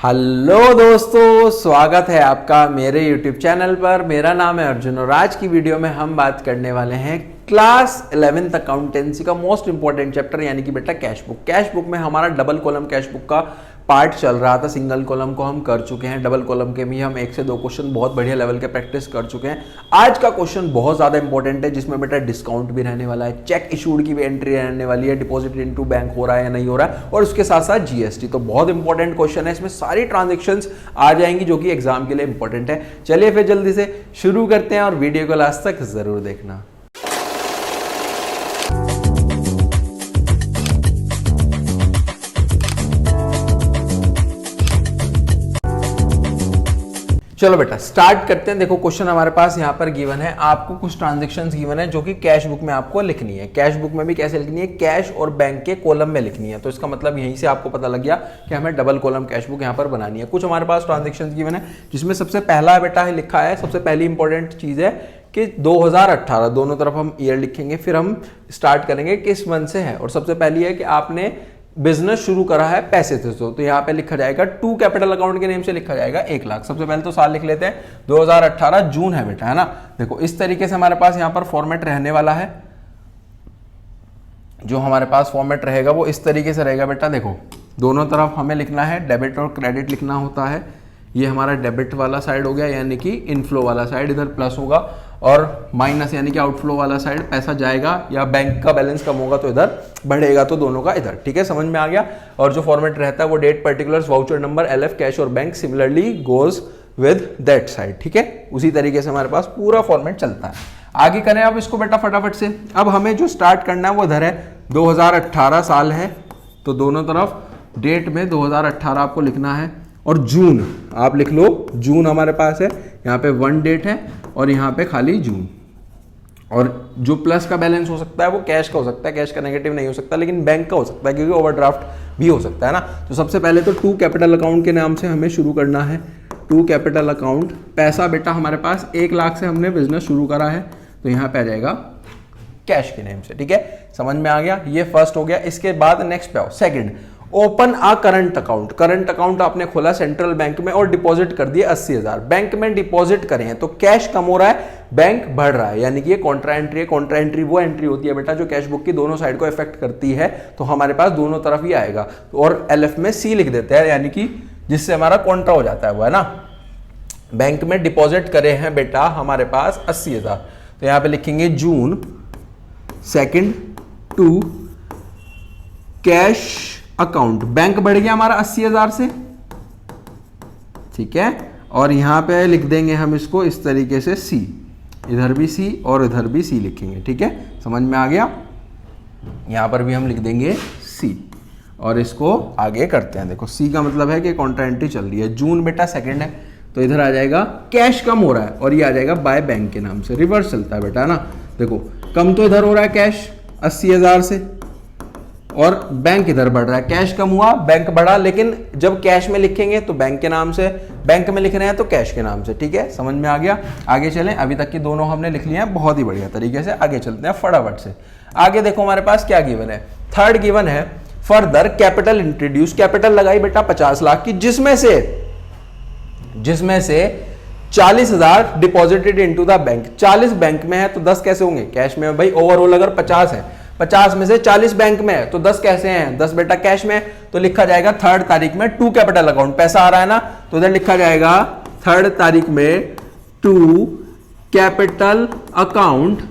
Hello दोस्तों, स्वागत है आपका मेरे YouTube चैनल पर। मेरा नाम है अर्जुन और आज की वीडियो में हम बात करने वाले हैं क्लास 11th अकाउंटेंसी का मोस्ट इंपॉर्टेंट चैप्टर यानी कि बेटा कैश बुक। कैश बुक में हमारा डबल कॉलम कैश बुक का पार्ट चल रहा था। सिंगल कॉलम को हम कर चुके हैं, डबल कॉलम के भी हम 1 से 2 क्वेश्चन बहुत बढ़िया लेवल के प्रैक्टिस कर चुके हैं। आज का क्वेश्चन बहुत ज़्यादा इंपॉर्टेंट है जिसमें बेटा डिस्काउंट भी रहने वाला है, चेक इशूड की भी एंट्री रहने वाली है, डिपॉजिट इनटू बैंक हो रहा है या नहीं हो रहा है, और उसके साथ साथ जीएसटी। तो बहुत इंपॉर्टेंट क्वेश्चन है, इसमें सारी ट्रांजेक्शन्स आ जाएंगी जो कि एग्जाम के लिए इंपॉर्टेंट है। चलिए फिर जल्दी से शुरू करते हैं और वीडियो को लास्ट तक जरूर देखना। चलो बेटा स्टार्ट करते हैं। देखो क्वेश्चन हमारे पास यहाँ पर गिवन है, आपको कुछ ट्रांजैक्शंस गिवन है जो कि कैश बुक में आपको लिखनी है। कैश बुक में भी कैसे लिखनी है, कैश और बैंक के कॉलम में लिखनी है। तो इसका मतलब यहीं से आपको पता लग गया कि हमें डबल कॉलम कैश बुक यहाँ पर बनानी है। कुछ हमारे पास ट्रांजेक्शंस गिवन है जिसमें सबसे पहला बेटा है लिखा है, सबसे पहली इंपॉर्टेंट चीज है कि 2018, दोनों तरफ हम ईयर लिखेंगे, फिर हम स्टार्ट करेंगे किस मंथ से है। और सबसे पहली है कि आपने बिजनेस शुरू करा है पैसे से, तो यहाँ पे लिखा जाएगा टू कैपिटल अकाउंट के नेम से लिखा जाएगा 1 लाख। सबसे पहले तो साल लिख लेते हैं, 2018 जून है बेटा, है ना। देखो इस तरीके से हमारे पास यहाँ पर फॉर्मेट रहने वाला है। जो हमारे पास फॉर्मेट रहेगा वो इस तरीके से रहेगा बेटा। देखो दोनों तरफ हमें लिखना है, डेबिट और क्रेडिट लिखना होता है। ये हमारा डेबिट वाला साइड हो गया यानी कि इनफ्लो वाला साइड, इधर प्लस होगा, और माइनस यानी कि आउटफ्लो वाला साइड पैसा जाएगा या बैंक का बैलेंस कम होगा तो इधर बढ़ेगा, तो दोनों का इधर। ठीक है, समझ में आ गया। और जो फॉर्मेट रहता है वो date, particulars, voucher number, LF, cash और bank similarly goes with that side. ठीक है, उसी तरीके से हमारे पास पूरा फॉर्मेट चलता है। आगे करें अब इसको बेटा फटाफट से। अब हमें जो स्टार्ट करना है वो इधर है, 2018 साल है तो दोनों तरफ डेट में 2018 आपको लिखना है, और जून आप लिख लो, जून हमारे पास है। यहाँ पे 1 डेट है और यहाँ पे खाली जून। और जो प्लस का बैलेंस हो सकता है वो कैश का हो सकता है, कैश का नेगेटिव नहीं हो सकता, लेकिन बैंक का हो सकता है क्योंकि ओवरड्राफ्ट भी हो सकता है ना। तो सबसे पहले तो टू कैपिटल अकाउंट के नाम से हमें शुरू करना है। टू कैपिटल अकाउंट, पैसा बेटा हमारे पास 1 लाख से हमने बिजनेस शुरू करा है तो यहाँ पे आ जाएगा कैश के नेम से। ठीक है, समझ में आ गया। ये फर्स्ट हो गया। इसके बाद नेक्स्ट पे आओ, second, open a current account. Current account आपने खोला सेंट्रल बैंक में और डिपॉजिट कर दिए 80,000। बैंक में डिपॉजिट करें तो कैश कम हो रहा है, बैंक बढ़ रहा है, यानी कि ये कॉन्ट्रा एंट्री है। कॉन्ट्रा एंट्री वो एंट्री होती है बेटा जो कैश बुक की दोनों साइड को इफेक्ट करती है, तो हमारे पास दोनों तरफ ही आएगा। और एलएफ में सी लिख देते हैं, यानी कि जिससे हमारा कॉन्ट्रा हो जाता है वो, है ना। बैंक में डिपॉजिट करे हैं बेटा हमारे पास 80,000, तो यहां पे लिखेंगे June second to cash account. Bank बढ़ गया हमारा 80,000 से, ठीक है। और यहां पे लिख देंगे हम इसको इस तरीके से सी, इधर भी सी और इधर भी सी लिखेंगे। ठीक है, समझ में आ गया। यहां पर भी हम लिख देंगे सी और इसको आगे करते हैं। देखो सी का मतलब है कि कॉन्ट्रा एंट्री चल रही है। जून बेटा सेकंड है तो इधर आ जाएगा कैश कम हो रहा है और ये आ जाएगा बाय बैंक के नाम से। रिवर्स चलता है बेटा, है ना। देखो कम तो इधर हो रहा है कैश 80,000 से और बैंक इधर बढ़ रहा है, कैश कम हुआ बैंक बढ़ा, लेकिन जब कैश में लिखेंगे तो बैंक के नाम से, बैंक में लिख रहे हैं तो कैश के नाम से। ठीक है, समझ में आ गया। आगे चलें, अभी तक की दोनों हमने लिख लिया है बहुत ही बढ़िया तरीके से। आगे चलते हैं फटाफट से। आगे देखो हमारे पास क्या गिवन है, थर्ड गिवन है, फर्दर कैपिटल इंट्रोड्यूस। कैपिटल लगाई बेटा 50 लाख की, जिसमें से 40,000 deposited into the bank. 40 bank में है तो 10 कैसे होंगे कैश में भाई। ओवरऑल अगर 50 है, 50 में से 40 बैंक में है तो 10 कैसे हैं, 10 बेटा कैश में। तो लिखा जाएगा 3rd तारीख में टू कैपिटल अकाउंट। पैसा आ रहा है ना, तो इधर लिखा जाएगा 3rd तारीख में टू कैपिटल अकाउंट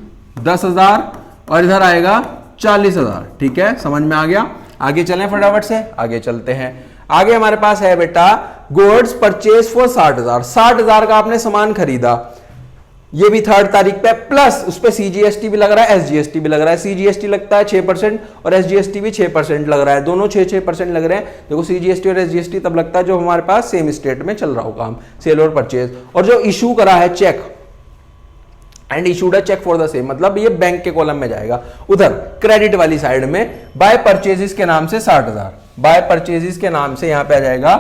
10,000 और इधर आएगा 40,000। ठीक है, समझ में आ गया। आगे चलें फटाफट से, आगे चलते हैं। आगे हमारे पास है बेटा गुड्स परचेज फॉर 60,000। 60,000 का आपने सामान खरीदा, ये भी 3rd तारीख पे, प्लस उस पे सीजीएसटी भी लग रहा है, एसजीएसटी भी लग रहा है। सीजीएसटी लगता है 6% और एसजीएसटी भी 6% लग रहा है, दोनों 6% लग रहे हैं। देखो सीजीएसटी और एसजीएसटी तब लगता है जो हमारे पास सेम स्टेट में चल रहा होगा, हम सेल और परचेज। और जो इशू करा है cheque and issued a cheque for the same, मतलब ये बैंक के कॉलम में जाएगा। उधर क्रेडिट वाली साइड में बाय परचेजेस के नाम से 60,000, बाय परचेजेस के नाम से यहां पे आ जाएगा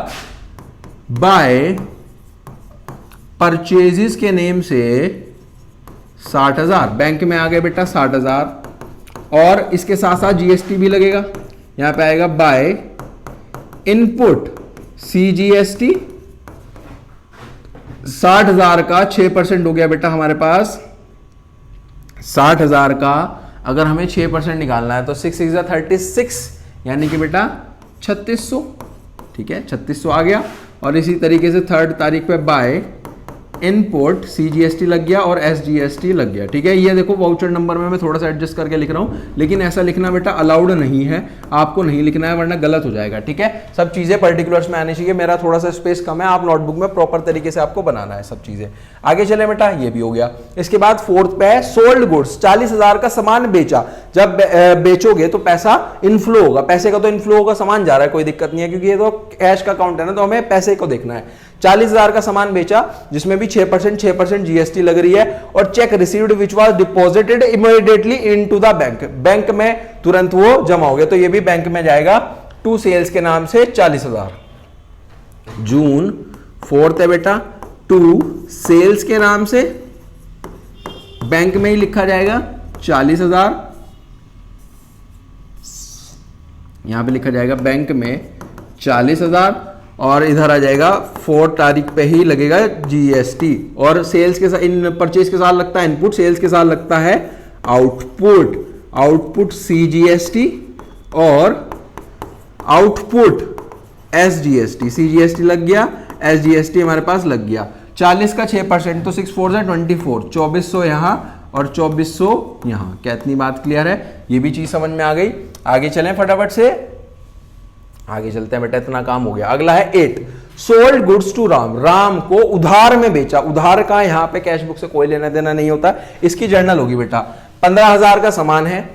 बाय परचेजेस के नेम से 60,000। बैंक में आ गए बेटा 60,000 और इसके साथ साथ जीएसटी भी लगेगा। यहां पे आएगा बाय इनपुट CGST 60,000 का 6% हो गया बेटा हमारे पास। 60,000 का अगर हमें 6% निकालना है तो 6 6 36, यानी कि बेटा 3600। ठीक है, 3600 आ गया। और इसी तरीके से 3 तारीख पे बाय इनपुट CGST लग गया और SGST लग गया। ठीक है, ये देखो वाउचर नंबर में मैं थोड़ा सा एडजस्ट करके लिख रहा हूं, लेकिन ऐसा लिखना बेटा अलाउड नहीं है, आपको नहीं लिखना है वरना गलत हो जाएगा। ठीक है, सब चीजें पर्टिकुलर्स में आनी चाहिए। मेरा थोड़ा सा स्पेस कम है, आप नोटबुक में प्रॉपर तरीके से आपको बनाना है सब चीजें। आगे चले बेटा, ये भी हो गया। इसके बाद 4th पे है सोल्ड गुड्स। 40,000 का सामान बेचा। जब बेचोगे तो पैसा इनफ्लो होगा, पैसे का तो इनफ्लो होगा, सामान जा रहा है, कोई दिक्कत नहीं है, क्योंकि ये तो कैश का अकाउंट है ना, तो हमें पैसे को देखना है। 40,000 का सामान बेचा जिसमें भी 6% GST लग रही है, और check received which was deposited immediately into the bank. Bank में तुरंत वो जमा हो गया, तो ये भी बैंक में जाएगा टू सेल्स के नाम से 40,000। जून 4th है बेटा, टू सेल्स के नाम से बैंक में ही लिखा जाएगा 40,000, यहां पे लिखा जाएगा बैंक में 40,000, और इधर आ जाएगा 4 तारीख पे ही लगेगा GST। और सेल्स के साथ, इन परचेज के साथ लगता है इनपुट, सेल्स के साथ लगता है आउटपुट। आउटपुट CGST और आउटपुट SGST। CGST लग गया, SGST हमारे पास लग गया। 40 का 6% तो 6 4 24, 2400 यहां और 2400 यहां। क्या इतनी बात क्लियर है? ये भी चीज समझ में आ गई। आगे चलें फटाफट से, आगे चलते हैं बेटा, इतना काम हो गया। अगला है 8, sold goods to Ram. Ram को उधार में बेचा। उधार का यहां पे कैश बुक से कोई लेना देना नहीं होता, इसकी जर्नल होगी बेटा। 15,000 का सामान है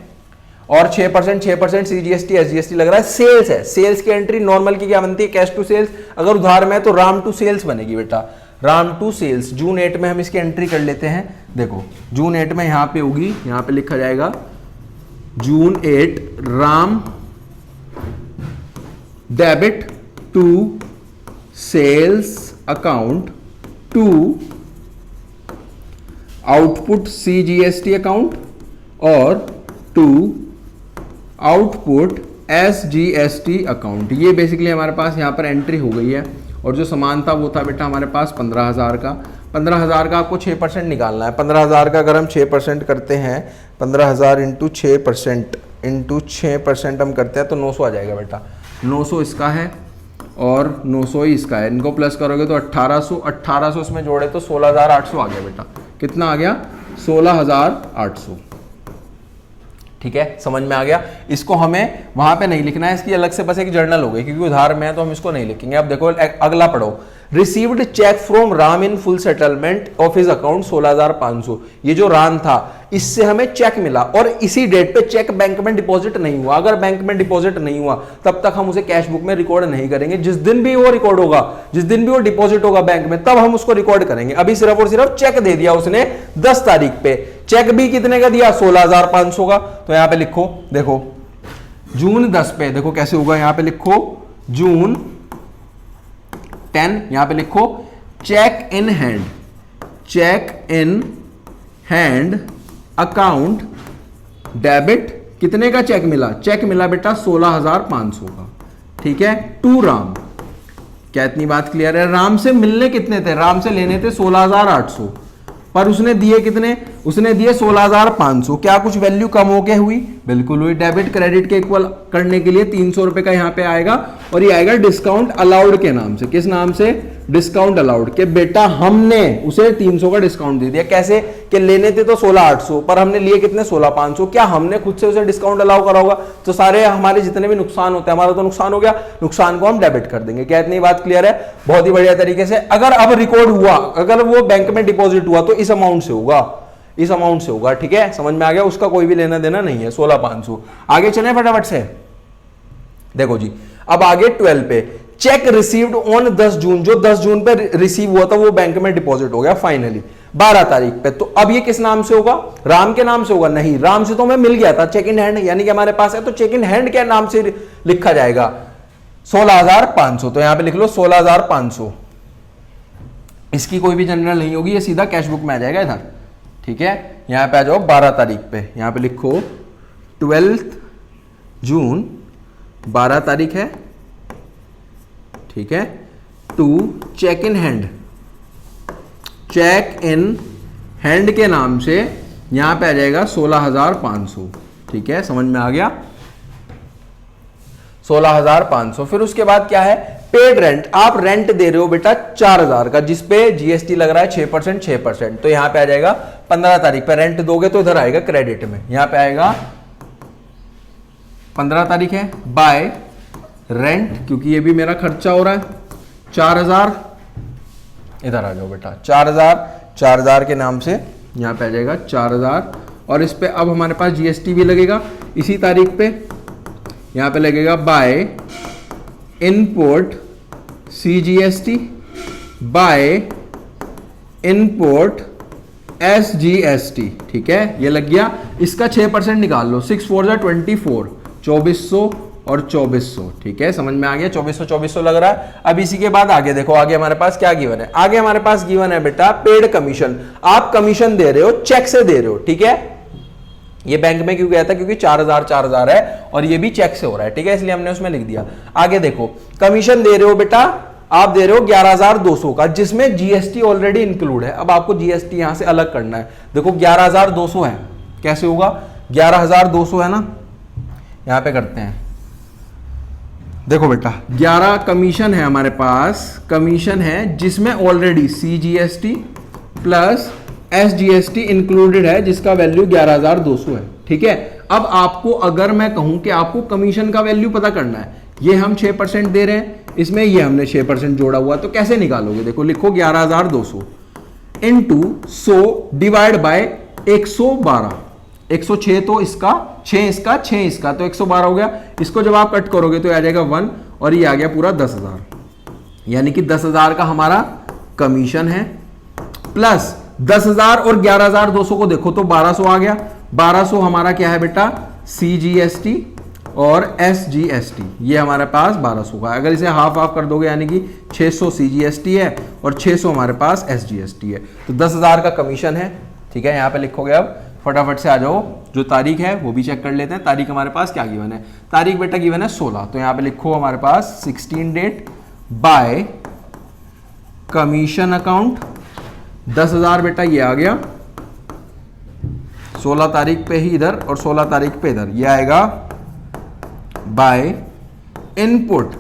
और 6% CGST SGST लग रहा है। सेल्स है, सेल्स की एंट्री नॉर्मल की क्या बनती है? Cash to sales. अगर उधार में है तो राम टू सेल्स बनेगी बेटा, राम टू सेल्स। जून 8 में हम इसकी एंट्री कर लेते हैं। देखो जून 8 में यहां पे होगी, यहां पे लिखा जाएगा June 8 Ram debit to sales account to output CGST account और टू आउटपुट SGST अकाउंट। ये बेसिकली हमारे पास यहां पर एंट्री हो गई है। और जो सामान था वो था बेटा हमारे पास 15,000 का। 15,000 का आपको 6% निकालना है। 15,000 का अगर हम 6% करते हैं, 15,000 इंटू 6% हम करते हैं तो 900 आ जाएगा बेटा। 900 इसका है और 900 ही इसका है। इनको प्लस करोगे तो 1800, 1800 इसमें जोड़े तो 16,800 आ गया बेटा। कितना आ गया? 16,800। ठीक है, समझ में आ गया। इसको हमें वहां पे नहीं लिखना है, इसकी अलग से बस एक जर्नल हो गई, क्योंकि उधार में है तो हम इसको नहीं लिखेंगे। अब देखो अगला पढ़ो। Received cheque from Ram in full settlement of his account 16,500। ये जो राम था इससे हमें चेक मिला और इसी डेट पे चेक बैंक में डिपॉजिट नहीं हुआ। अगर बैंक में डिपॉजिट नहीं हुआ तब तक हम उसे कैश बुक में रिकॉर्ड नहीं करेंगे। जिस दिन भी वो रिकॉर्ड होगा, जिस दिन भी वो डिपॉजिट होगा बैंक में, तब हम उसको रिकॉर्ड करेंगे। अभी सिर्फ और सिर्फ चेक दे दिया उसने 10 तारीख पे। चेक भी कितने का दिया? 16,500 का। तो यहां पे लिखो, देखो जून 10 पे देखो कैसे होगा। यहां पे लिखो जून 10, यहां पे लिखो cheque in hand, cheque in hand account debit. कितने का चेक मिला? चेक मिला बेटा 16,500 का। ठीक है, टू राम। क्या इतनी बात क्लियर है? राम से मिलने कितने थे? राम से लेने थे 16,800, पर उसने दिए कितने? उसने दिए 16,500। क्या कुछ वैल्यू कम हो के हुई? बिल्कुल हुई। डेबिट क्रेडिट के इक्वल करने के लिए 300 रुपए का यहां पे आएगा, और ये आएगा डिस्काउंट अलाउड के नाम से। किस नाम से? डिस्काउंट अलाउड के। बेटा हमने उसे 300 का डिस्काउंट दे दिया। कैसे? कि लेने थे तो 16,800, पर हमने लिए कितने? 16,500। क्या हमने खुद से उसे डिस्काउंट अलाउ करा होगा? तो सारे हमारे जितने भी नुकसान होते हैं, हमारा तो नुकसान हो गया, नुकसान को हम डेबिट कर देंगे। क्या इतनी बात क्लियर है? बहुत ही बढ़िया तरीके से। अगर अब रिकॉर्ड हुआ, अगर वो बैंक में डिपॉजिट हुआ तो इस अमाउंट से होगा, इस अमाउंट से होगा। ठीक है, समझ में आ गया। उसका कोई भी लेना देना नहीं है। 16,500। आगे चले फटाफट से। देखो जी, अब आगे 12 पे चेक रिसीव्ड ऑन 10 जून। जो 10 जून पे रिसीव हुआ था वो बैंक में डिपॉजिट हो गया फाइनली 12 तारीख पे। तो अब ये किस नाम से होगा? राम के नाम से होगा? नहीं, राम से तो हमें मिल गया था चेक इन हैंड, यानी कि हमारे पास है, तो चेक इन हैंड के नाम से लिखा जाएगा 16,500। तो यहां पे लिख लो 16,500। इसकी कोई भी जनरल नहीं होगी, ये सीधा कैश बुक में आ जाएगा इधर। ठीक है, यहां पे आ जाओ 12 तारीख पे। यहां पे लिखो 12 जून 12 तारीख है। ठीक है, to cheque in hand, cheque in hand के नाम से यहां पे आ जाएगा 16,500। ठीक है, समझ में आ गया, 16,500। फिर उसके बाद क्या है, पेड रेंट, आप रेंट दे रहे हो बेटा 4,000 का, जिसपे जीएसटी लग रहा है 6%, 6%, तो यहां पे आ जाएगा 15 तारीख पे रेंट दोगे तो इधर आएगा क्रेडिट में, यहां पे आएगा 15 तारीख है, बाय रेंट, क्योंकि ये भी मेरा खर्चा हो रहा है 4,000, इधर आ जाओ बेटा 4,000 के नाम से यहां पे आ जाएगा 4,000, और इस पे अब हमारे पास जीएसटी भी लगेगा इसी तारीख पे, यहां पे लगेगा by input CGST, by input SGST. ठीक है, ये लग गया, इसका 6% निकाल लो, 6 4 जा 24, 2400 और 2400। ठीक है, समझ में आ गया, 2400 लग रहा है। अब इसी के बाद आगे देखो, आगे हमारे पास क्या गिवन है, आगे हमारे पास गिवन है बेटा पेड कमीशन, आप कमीशन दे रहे हो, चेक से दे रहे हो। ठीक है, ये बैंक में क्यों गया था, क्योंकि 4,000 है और ये भी चेक से हो रहा है। ठीक है, इसलिए हमने उसमें लिख दिया। आगे देखो, कमीशन दे रहे हो बेटा, आप दे रहे हो 11,200 का, जिसमें जीएसटी ऑलरेडी इंक्लूड है। अब आपको जीएसटी यहां से अलग करना है। देखो 11,200 है, कैसे होगा, 11,200 है ना, यहां पे करते हैं। देखो बेटा 11 कमीशन है हमारे पास, कमीशन है जिसमें already CGST plus SGST included है, जिसका वैल्यू 11,200 है। ठीक है, अब आपको अगर मैं कहूं कि आपको कमीशन का वैल्यू पता करना है, ये हम 6% दे रहे हैं, इसमें ये हमने 6% जोड़ा हुआ, तो कैसे निकालोगे, देखो लिखो 11,200 इंटू 100 डिवाइड बाय 112, 106 तो इसका, 6 इसका, 6 इसका, तो 112 हो गया। इसको जब आप कट करोगे तो आ जाएगा 1, और ये आ गया पूरा 10,000, यानी कि 10,000 का हमारा कमीशन है, प्लस 10,000 और 11,200 को देखो तो 1,200 आ गया। 1,200 हमारा क्या है बेटा, सीजीएसटी और एसजीएसटी, ये हमारे पास 1,200 का। अगर इसे हाफ हाफ कर दोगे यानी कि 600 सीजीएसटी है और 600 हमारे पास एसजीएसटी है, तो 10,000 का कमीशन है। ठीक है, यहां पे लिखोगे। अब फटाफट से आ जाओ, जो तारीख है वो भी चेक कर लेते हैं। तारीख हमारे पास क्या गिवन है, तारीख बेटा गिवन है 16, तो यहां पे लिखो हमारे पास 16 डेट बाय कमीशन अकाउंट, 10,000 बेटा ये आ गया 16 तारीख पे ही इधर और 16 तारीख पे इधर, ये आएगा by input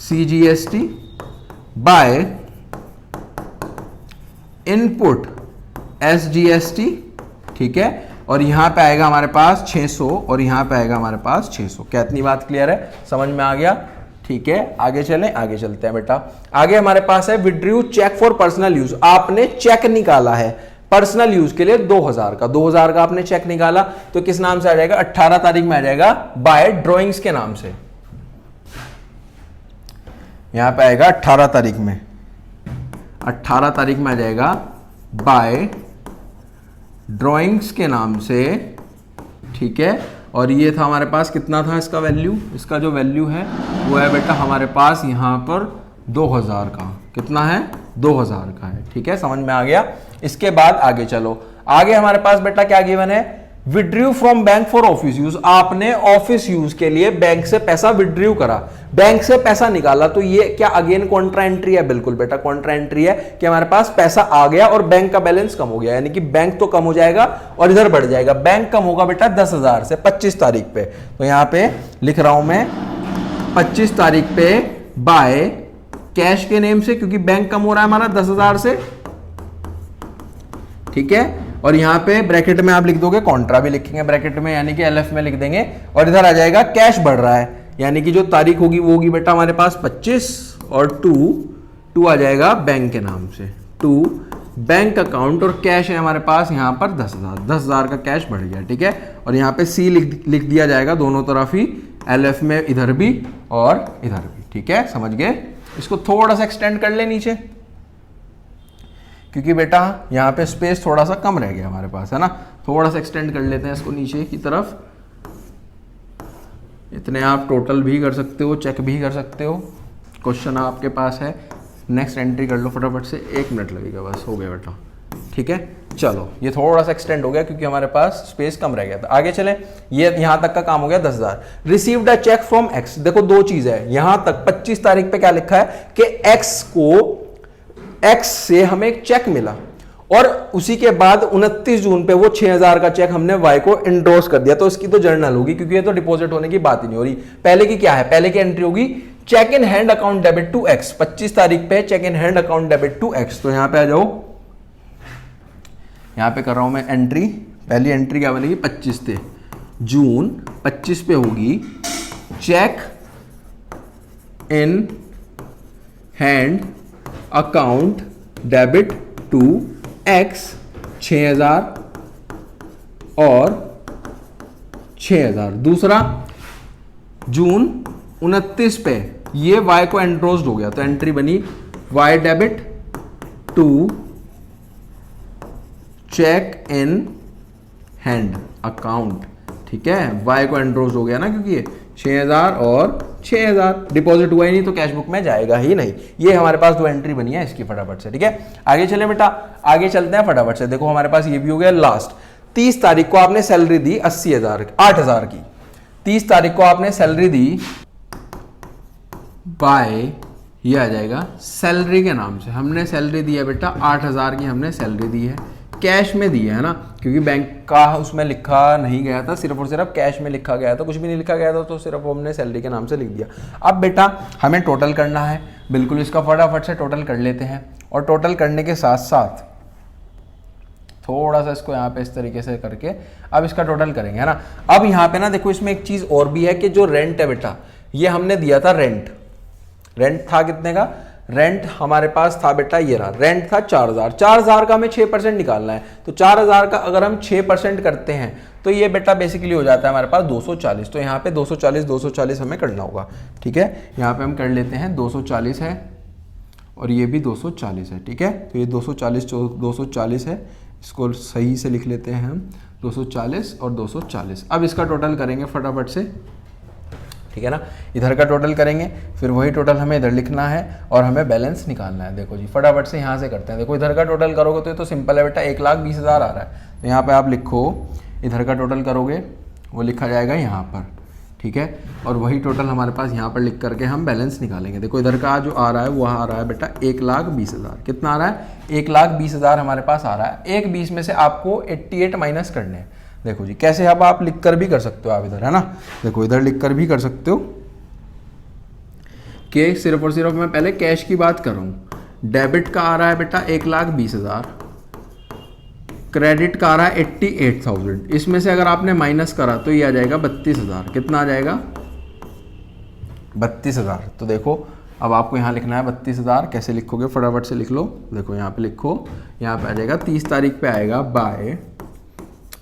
CGST by input SGST. ठीक है, और यहां पे आएगा हमारे पास 600 और यहां पे आएगा हमारे पास 600। क्या इतनी बात क्लियर है, समझ में आ गया। ठीक है, आगे चलें, आगे चलते हैं बेटा। आगे हमारे पास है withdrew cheque for personal use, आपने चेक निकाला है पर्सनल यूज के लिए 2,000 का, 2,000 का आपने चेक निकाला, तो किस नाम से आ जाएगा, 18 तारीख में आ जाएगा बाय ड्रॉइंग्स के नाम से। यहां पे आएगा 18 तारीख में, 18 तारीख में आ जाएगा बाय ड्रॉइंग्स के नाम से। ठीक है, और ये था हमारे पास, कितना था इसका वैल्यू, इसका जो वैल्यू है वो है बेटा हमारे पास यहां पर 2,000 का, कितना है, 2,000 का है। ठीक है, समझ में आ गया। इसके बाद आगे चलो, आगे हमारे पास बेटा क्या गिवन है, withdrew from bank for office use, आपने ऑफिस यूज के लिए बैंक से पैसा विड्रू करा, बैंक से पैसा निकाला, तो ये क्या अगेन कॉन्ट्रा एंट्री है, बिल्कुल बेटा कॉन्ट्रा एंट्री है कि हमारे पास पैसा आ गया और बैंक का बैलेंस कम हो गया, यानी कि बैंक तो कम हो जाएगा और इधर बढ़ जाएगा। बैंक कम होगा बेटा 10,000 से 25 तारीख पे, तो यहां पे लिख रहा हूं मैं 25 तारीख पे बाय कैश के नेम से, क्योंकि बैंक कम हो रहा है हमारा 10,000 से। ठीक है, और यहां पे ब्रैकेट में आप लिख दोगे, कॉन्ट्रा भी लिखेंगे ब्रैकेट में, यानी कि एलएफ में लिख देंगे, और इधर आ जाएगा कैश बढ़ रहा है, यानी कि जो तारीख होगी वो होगी बेटा हमारे पास 25, और टू आ जाएगा बैंक के नाम से, टू बैंक अकाउंट, और कैश है हमारे पास यहां पर 10,000 का कैश बढ़ गया। ठीक है, और यहां पे सी लिख दिया जाएगा दोनों तरफ ही, एलएफ में इधर भी और इधर भी। ठीक है, समझ गए। इसको थोड़ा सा एक्सटेंड कर ले नीचे, क्योंकि बेटा यहाँ पे स्पेस थोड़ा सा कम रह गया हमारे पास, है ना, थोड़ा सा एक्सटेंड कर लेते हैं इसको नीचे की तरफ। इतने आप टोटल भी कर सकते हो, चेक भी कर सकते हो, क्वेश्चन आपके पास है। नेक्स्ट एंट्री कर लो फटाफट से, 1 मिनट लगेगा बस, हो गया बेटा। ठीक। ठीक है, चलो ये थोड़ा सा एक्सटेंड हो गया क्योंकि हमारे पास स्पेस कम रह गया था। आगे चलें, ये यहां तक का काम हो गया 10,000। Received a cheque from X, देखो दो चीज है यहां तक 25 तारीख पे क्या लिखा है कि एक्स से हमें एक चेक मिला और उसी के बाद 29 जून पे वो 6,000 का चेक हमने वाई को एंडोर्स कर दिया, तो इसकी तो जर्नल होगी क्योंकि ये तो डिपॉजिट होने की बात ही नहीं हो रही। पहले की क्या है, पहले की एंट्री होगी cheque in hand account debit to X, 25 तारीख पे cheque in hand account debit to X. तो यहां पे आ जाओ, यहां पे कर रहा हूं मैं एंट्री, पहली एंट्री क्या बनेगी 25 थे जून, 25 पे होगी cheque in hand account debit to X 6,000 और 6,000। दूसरा जून 29 पे ये वाई को एंड्रोस्ड हो गया, तो एंट्री बनी Y debit to cheque in hand account, ठीक है, वाई को एंड्रोस्ड हो गया ना क्योंकि ये 6,000 और 6,000 डिपॉजिट हुआ ही नहीं तो कैश बुक में जाएगा ही नहीं। ये हमारे पास दो एंट्री बनी है इसकी फटाफट से, ठीक है। आगे चले बेटा, आगे चलते हैं फटाफट से। देखो हमारे पास ये भी हो गया लास्ट। 30 तारीख को आपने सैलरी दी 8,000 की, 30 तारीख को आपने सैलरी दी बाय, ये आ जाएगा सैलरी के नाम से, हमने सैलरी दी है बेटा 8,000 की, हमने सैलरी दी है, कैश में दी है ना, क्योंकि बैंक का उसमें लिखा नहीं गया था, सिर्फ और सिर्फ कैश में लिखा गया था, कुछ भी नहीं लिखा गया था, तो सिर्फ हमने सैलरी के नाम से लिख दिया। अब बेटा हमें टोटल करना है, बिल्कुल इसका फटाफट से टोटल कर लेते हैं, और टोटल करने के साथ साथ थोड़ा सा इसको यहाँ पे इस तरीके से करके अब इसका टोटल करेंगे, है ना। अब यहाँ पे ना देखो इसमें एक चीज और भी है कि जो रेंट है बेटा, ये हमने दिया था रेंट था कितने का, रेंट हमारे पास था बेटा ये रहा, रेंट था 4,000 का हमें 6% निकालना है, तो 4,000 का अगर हम 6% करते हैं तो ये बेटा बेसिकली हो जाता है हमारे पास 240। तो यहाँ पे 240 हमें करना होगा, ठीक है। यहाँ पे हम कर लेते हैं 240 है और ये भी 240 है, ठीक है। तो ये 240 है, इसको सही से लिख लेते हैं हम, 240 और 240। अब इसका टोटल करेंगे फटाफट से, ठीक है ना। इधर का टोटल करेंगे, फिर वही टोटल हमें इधर लिखना है और हमें बैलेंस निकालना है। देखो जी फटाफट से यहाँ से करते हैं। देखो इधर का टोटल करोगे तो ये तो सिंपल है बेटा, 1,20,000 आ रहा है, तो यहाँ पे आप लिखो, इधर का टोटल करोगे वो लिखा जाएगा यहाँ पर, ठीक है। और वही टोटल हमारे पास यहाँ पर लिख करके हम बैलेंस निकालेंगे। देखो इधर का जो आ रहा है वो आ रहा है बेटा 1,20,000। कितना आ रहा है, 1,20,000 हमारे पास आ रहा है। 1,20 में से आपको 88 माइनस करने हैं। देखो जी कैसे, अब आप लिख कर भी कर सकते हो आप इधर, है ना। देखो इधर लिख कर भी कर सकते हो कि सिर्फ और सिर्फ मैं पहले कैश की बात कर रहा हूँ। डेबिट का आ रहा है बेटा 1,20,000, क्रेडिट का आ रहा है 88,000। इसमें से अगर आपने माइनस करा तो ये आ जाएगा 32,000। कितना आ जाएगा, 32,000। तो देखो अब आपको यहाँ लिखना है 32,000। कैसे लिखोगे, फटाफट से लिख लो। देखो यहाँ पे लिखो, यहाँ पे आ जाएगा 30 तारीख पे आएगा by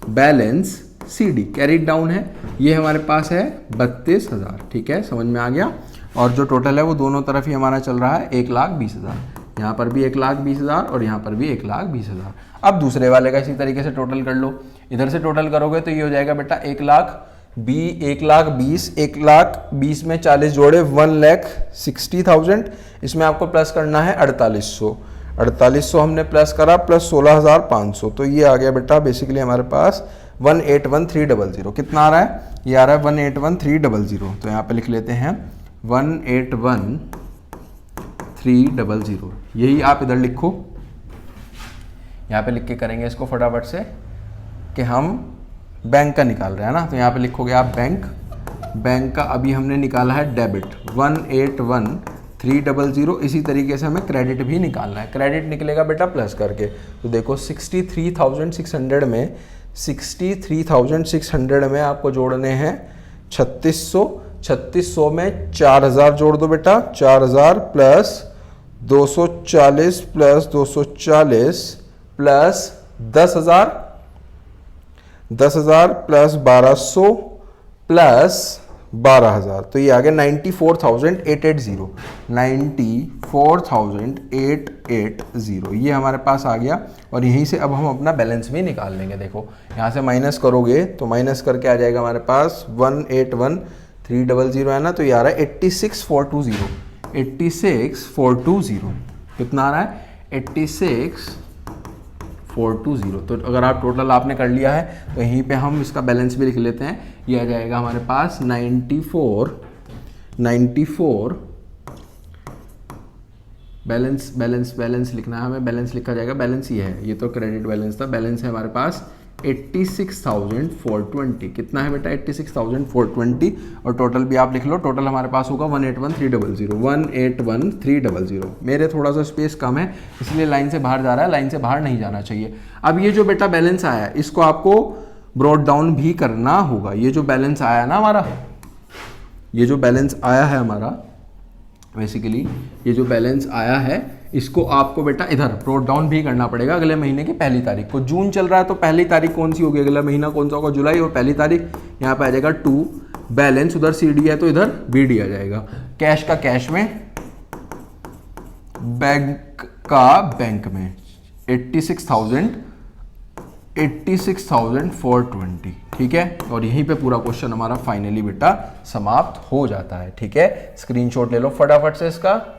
balance CD, carried down है, ये हमारे पास है 32,000, ठीक है, समझ में आ गया। और जो टोटल है वो दोनों तरफ ही हमारा चल रहा है 1,20,000, यहाँ पर भी 1,20,000 और यहाँ पर भी 1,20,000। अब दूसरे वाले का इसी तरीके से टोटल कर लो। इधर से टोटल करोगे तो ये हो जाएगा बेटा 1,20,000 में 40 जोड़े 1,60,000। इसमें आपको प्लस करना है 4,800 हमने प्लस करा, प्लस 16,500, तो ये आ गया बेटा बेसिकली हमारे पास 1,81,300। कितना आ रहा है, ये आ रहा है 1,81,300। तो यहाँ पे लिख लेते हैं 1,81,300। यही आप इधर लिखो, यहाँ पे लिख के करेंगे इसको फटाफट से कि हम बैंक का निकाल रहे हैं ना। तो यहाँ पे लिखोगे आप बैंक का अभी हमने निकाला है डेबिट 1,81,300। इसी तरीके से हमें क्रेडिट भी निकालना है। क्रेडिट निकलेगा बेटा प्लस करके। तो देखो 63,600 में आपको जोड़ने हैं 3,600 में 4,000 जोड़ दो बेटा, 4,000 plus 240 plus 240 plus 10,000 plus 1,200 plus 12,000, तो ये आ गया 94,880। 94,880 ये हमारे पास आ गया। और यहीं से अब हम अपना बैलेंस भी निकाल लेंगे। देखो यहाँ से माइनस करोगे तो माइनस करके आ जाएगा हमारे पास 1,81,300 है ना, तो ये आ रहा है 86,420। 86,420 कितना आ रहा है, 86,420 420। तो अगर आप टोटल आपने कर लिया है तो यहीं पे हम इसका बैलेंस भी लिख लेते हैं। ये आ जाएगा हमारे पास 94 बैलेंस बैलेंस बैलेंस लिखना है हमें, बैलेंस लिखा जाएगा, बैलेंस ये है, ये तो क्रेडिट बैलेंस था, बैलेंस है हमारे पास 86,420। कितना है बेटा? 86,420। और टोटल भी आप लिख लो, टोटल हमारे पास होगा 181,300 181,300। मेरे थोड़ा सा स्पेस कम है इसलिए लाइन से बाहर जा रहा है, लाइन से बाहर नहीं जाना चाहिए। अब ये जो बेटा बैलेंस आया है इसको आपको ब्रॉट डाउन भी करना होगा। ये जो बैलेंस आया ना हमारा, ये जो बैलेंस आया है हमारा, बेसिकली ये जो बैलेंस आया है इसको आपको बेटा इधर ब्रॉट डाउन भी करना पड़ेगा अगले महीने की 1 तारीख को। जून चल रहा है तो पहली तारीख कौन सी होगी, अगला महीना कौन सा होगा? जुलाई। और 1 तारीख यहाँ पे आ जाएगा 2 बैलेंस, उधर CD है तो इधर BD आ जाएगा। कैश का कैश में, बैंक का बैंक में 86,420। ठीक है, और यहीं पे पूरा क्वेश्चन हमारा फाइनली बेटा समाप्त हो जाता है। ठीक है, स्क्रीनशॉट ले लो फटाफट से इसका।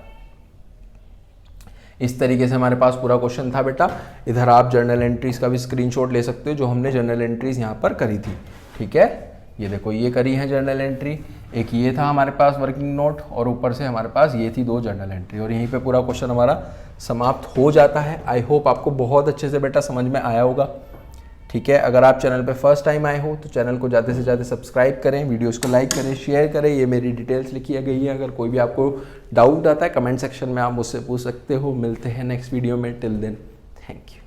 इस तरीके से हमारे पास पूरा क्वेश्चन था बेटा। इधर आप जर्नल एंट्रीज का भी स्क्रीनशॉट ले सकते हो जो हमने जर्नल एंट्रीज यहाँ पर करी थी। ठीक है, ये देखो ये करी है जर्नल एंट्री, एक ये था हमारे पास वर्किंग नोट और ऊपर से हमारे पास ये थी 2 जर्नल एंट्री, और यहीं पे पूरा क्वेश्चन हमारा समाप्त हो जाता है। आई होप आपको बहुत अच्छे से बेटा समझ में आया होगा। ठीक है, अगर आप चैनल पे फर्स्ट टाइम आए हो तो चैनल को ज़्यादा से ज़्यादा सब्सक्राइब करें, वीडियोस को लाइक करें, शेयर करें। ये मेरी डिटेल्स लिखी गई है, अगर कोई भी आपको डाउट आता है कमेंट सेक्शन में आप मुझसे पूछ सकते हो। मिलते हैं नेक्स्ट वीडियो में, टिल देन थैंक यू।